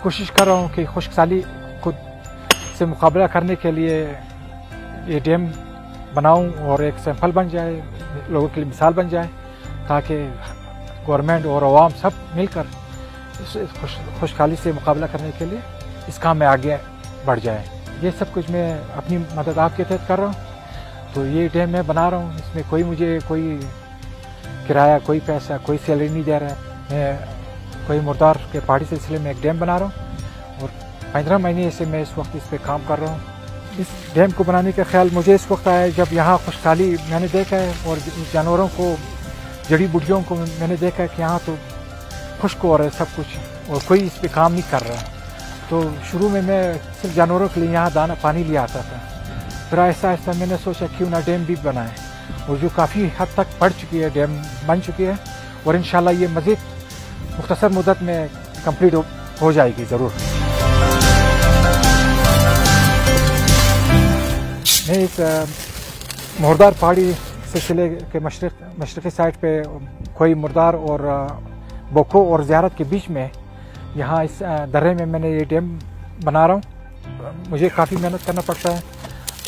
कोशिश कर रहा हूँ कि खुशकसाली खुद से मुकाबला करने के लिए ये डैम बनाऊँ और एक सैंपल बन जाए, लोगों के लिए मिसाल बन जाए, ताकि गवर्नमेंट और अवाम सब मिलकर खुशहाली से मुकाबला करने के लिए इस काम में आगे बढ़ जाए। ये सब कुछ मैं अपनी मदद आपके तहत कर रहा हूँ। तो ये डैम मैं बना रहा हूँ, इसमें मुझे कोई किराया, कोई पैसा, कोई सैलरी नहीं दे रहा है। मैं कोई मुर्दार के पहाड़ी सिलसिले में एक डैम बना रहा हूँ और 15 महीने से मैं इस वक्त इस पर काम कर रहा हूँ। इस डैम को बनाने का ख्याल मुझे इस वक्त आया जब यहाँ खुशहाली मैंने देखा है और जानवरों को, जड़ी बूटियों को मैंने देखा है कि यहाँ तो खुश्क हो रहा है सब कुछ और कोई इस पर काम नहीं कर रहा। तो शुरू में मैं सिर्फ जानवरों के लिए यहाँ दाना पानी ले आता था, फिर आहिस्ता आहिस्ता मैंने सोचा क्यों ना डैम भी बनाएं, और जो काफ़ी हद तक बढ़ चुकी है, डैम बन चुकी है और इंशाल्लाह ये मज़ीद मुख्तसर मुद्दत में कंप्लीट हो जाएगी ज़रूर। मैं इस मुर्दार पहाड़ी सिलसिले के मशरक़ी साइड पे कोई मुर्दार और बोको और ज़ियारत के बीच में यहाँ इस दर्रे में मैंने ये डैम बना रहा हूँ। मुझे काफ़ी मेहनत करना पड़ता है,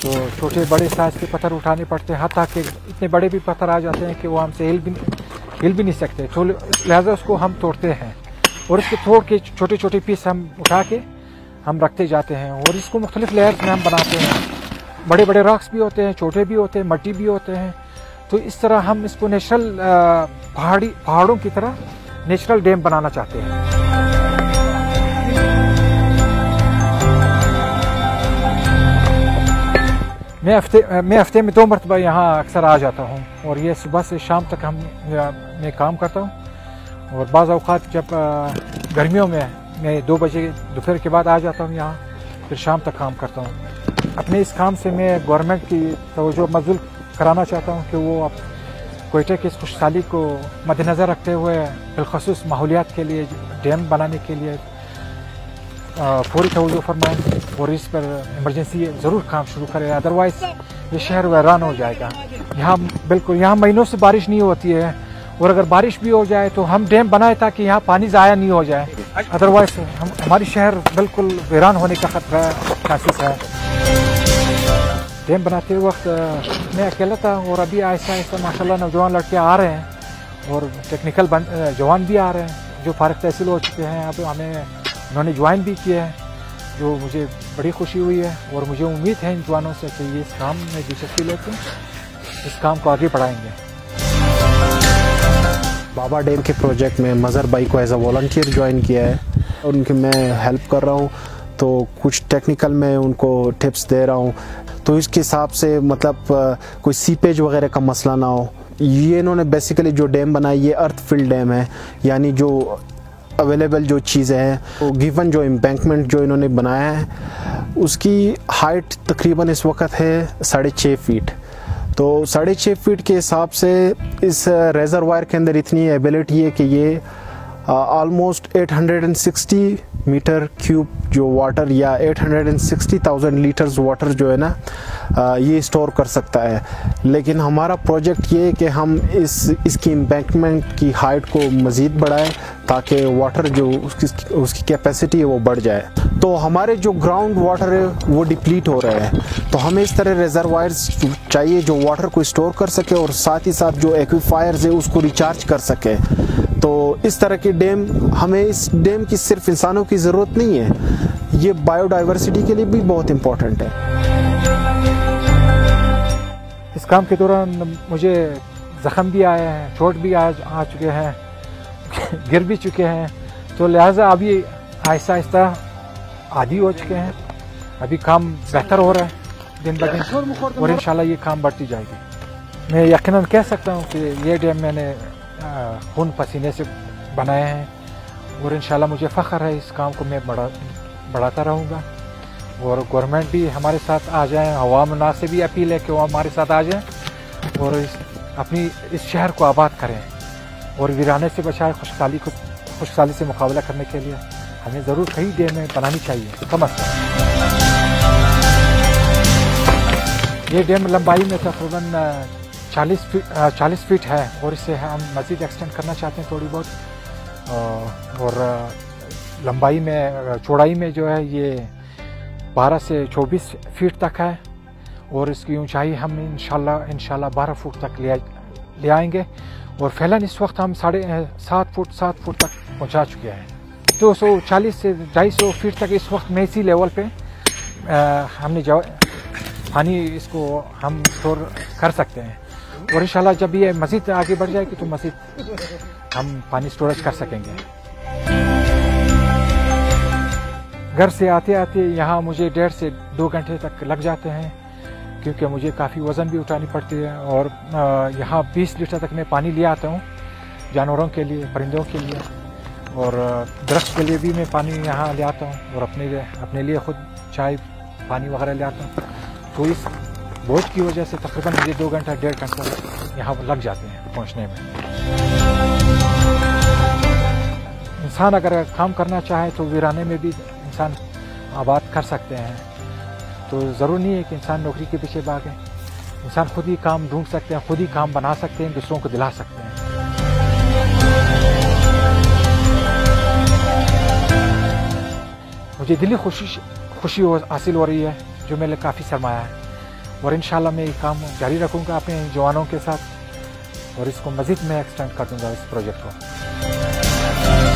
तो छोटे बड़े साइज़ के पत्थर उठाने पड़ते हैं, हत्ता कि इतने बड़े भी पत्थर आ जाते हैं कि वो हमसे हिल भी नहीं सकते, तो लिहाजा उसको हम तोड़ते हैं और इसको तोड़ के छोटे छोटे पीस हम उठा के हम रखते जाते हैं और इसको मुख्तलिफ लेयर्स में हम बनाते हैं। बड़े बड़े रॉक्स भी होते हैं, छोटे भी होते हैं, मट्टी भी होते हैं। तो इस तरह हम इसको नेचुरल पहाड़ों की तरह नेचुरल डैम बनाना चाहते हैं। मैं हफ्ते में 2 मरतबा यहाँ अक्सर आ जाता हूँ और ये सुबह से शाम तक मैं काम करता हूँ और बाज़ औक़ात जब गर्मियों में मैं 2 बजे दोपहर के बाद आ जाता हूँ यहाँ, फिर शाम तक काम करता हूँ। अपने इस काम से मैं गवर्नमेंट की तवज्जो मबज़ूल कराना चाहता हूँ कि वो अब कोयटा की इस खुशहाली को मद्देनज़र रखते हुए बिलख़ुसूस माहौलियात के लिए डैम बनाने के लिए फौरी तवज्जो फरमाएँ और इस पर इमरजेंसी ज़रूर काम शुरू करें, अदरवाइज़ ये शहर वैरान हो जाएगा। यहाँ बिल्कुल यहाँ महीनों से बारिश नहीं होती है और अगर बारिश भी हो जाए तो हम डैम बनाए ताकि यहाँ पानी ज़ाया नहीं हो जाए, अदरवाइज़ हमारी शहर बिल्कुल वैरान होने का खतरा कासिस है। डैम बनाते वक्त मैं अकेला था और अभी आहिस्ता आहिस्ता माशाल्लाह नौजवान लड़के आ रहे हैं और टेक्निकल जवान भी आ रहे हैं जो फारिग तहसील हो चुके हैं। अब उन्होंने ज्वाइन भी किया है, जो मुझे बड़ी खुशी हुई है और मुझे उम्मीद है इन जवानों से कि ये इस काम में दिलचस्पी लेते इस काम को आगे बढ़ाएंगे। बाबा डैम के प्रोजेक्ट में मज़हर भाई को एज अ वॉलंटियर ज्वाइन किया है और उनकी मैं हेल्प कर रहा हूँ, तो कुछ टेक्निकल में उनको टिप्स दे रहा हूँ, तो इसके हिसाब से मतलब कोई सीपेज वगैरह का मसला ना हो। ये इन्होंने बेसिकली जो डैम बनाई ये अर्थ फिल्ड डैम है, यानी जो अवेलेबल जो चीज़ें हैं वो गिवन जो एम्बैंकमेंट जो इन्होंने बनाया है उसकी हाइट तकरीबन इस वक्त है 6.5 फीट। तो 6.5 फीट के हिसाब से इस रेजरवायर के अंदर इतनी एबिलिटी है कि ये ऑलमोस्ट 860 मीटर क्यूब जो वाटर या 860,000 लीटर्स वाटर जो है ना ये स्टोर कर सकता है। लेकिन हमारा प्रोजेक्ट ये है कि हम इसकी एम्बैंकमेंट की हाइट को मज़ीद बढ़ाएं ताकि वाटर जो उसकी कैपेसिटी है वो बढ़ जाए। तो हमारे जो ग्राउंड वाटर है वो डिप्लीट हो रहे हैं, तो हमें इस तरह रिजर्वायर्स चाहिए जो वाटर को स्टोर कर सके और साथ ही साथ जो एक्वीफायर्स है उसको रिचार्ज कर सके। तो इस तरह के डैम, हमें इस डैम की सिर्फ इंसानों की ज़रूरत नहीं है, ये बायोडाइवर्सिटी के लिए भी बहुत इम्पोर्टेंट है। इस काम के दौरान मुझे ज़ख्म भी आए हैं, चोट भी आ चुके हैं, गिर भी चुके हैं, तो लिहाजा अभी आहिस्ता आहिस्ता आदी हो चुके हैं। अभी काम बेहतर हो रहा है दिन ब दिन और इंशाल्लाह ये काम बढ़ती जाएगी। मैं यकीनन कह सकता हूँ कि ये डैम मैंने खून पसीने से बनाए हैं और इंशाल्लाह मुझे फ़ख्र है, इस काम को मैं बढ़ाता रहूँगा और गवर्नमेंट भी हमारे साथ आ जाए, अवाम नास से भी अपील है कि वो हमारे साथ आ जाएं और अपनी इस शहर को आबाद करें और वीराने से बचाए। खुशहाली से मुकाबला करने के लिए हमें ज़रूर कई डैमें बनानी चाहिए कम अज़ कम। ये डैम लंबाई में तकरीबन 40 फीट है और इससे हम मज़ीद एक्सटेंड करना चाहते हैं थोड़ी बहुत, और लंबाई में, चौड़ाई में जो है ये 12 से 24 फीट तक है और इसकी ऊंचाई हम इंशाल्लाह 12 फुट तक ले आएंगे और फैलन इस वक्त हम 7.5 फुट तक पहुंचा चुके हैं। 240 से 250 फीट तक इस वक्त में इसी लेवल पे हमने पानी इसको हम स्टोर कर सकते हैं और इंशाल्लाह जब ये मज़ीद आगे बढ़ जाएगी तो मज़ीद हम पानी स्टोरेज कर सकेंगे। घर से आते आते यहाँ मुझे 1.5 से 2 घंटे तक लग जाते हैं क्योंकि मुझे काफ़ी वज़न भी उठानी पड़ती है और यहाँ 20 लीटर तक मैं पानी ले आता हूँ जानवरों के लिए, परिंदों के लिए और दरख्त के लिए भी मैं पानी यहाँ ले आता हूँ और अपने लिए खुद चाय पानी वगैरह ले आता हूँ। तो इस बोझ की वजह से तकरीबन मुझे 2 घंटा 1.5 घंटा यहाँ लग जाते हैं पहुँचने में। इंसान अगर काम करना चाहे तो वीराने में भी इंसान आबाद कर सकते हैं, तो ज़रूरी नहीं है कि इंसान नौकरी के पीछे भागे। इंसान खुद ही काम ढूंढ सकते हैं, खुद ही काम बना सकते हैं, दूसरों को दिला सकते हैं। मुझे दिली खुशी हासिल हो रही है जो मेरे लिए काफ़ी सरमाया है और इंशाल्लाह मैं ये काम जारी रखूँगा अपने जवानों के साथ और इसको मज़ीद मैं एक्सटेंड कर दूँगा इस प्रोजेक्ट को।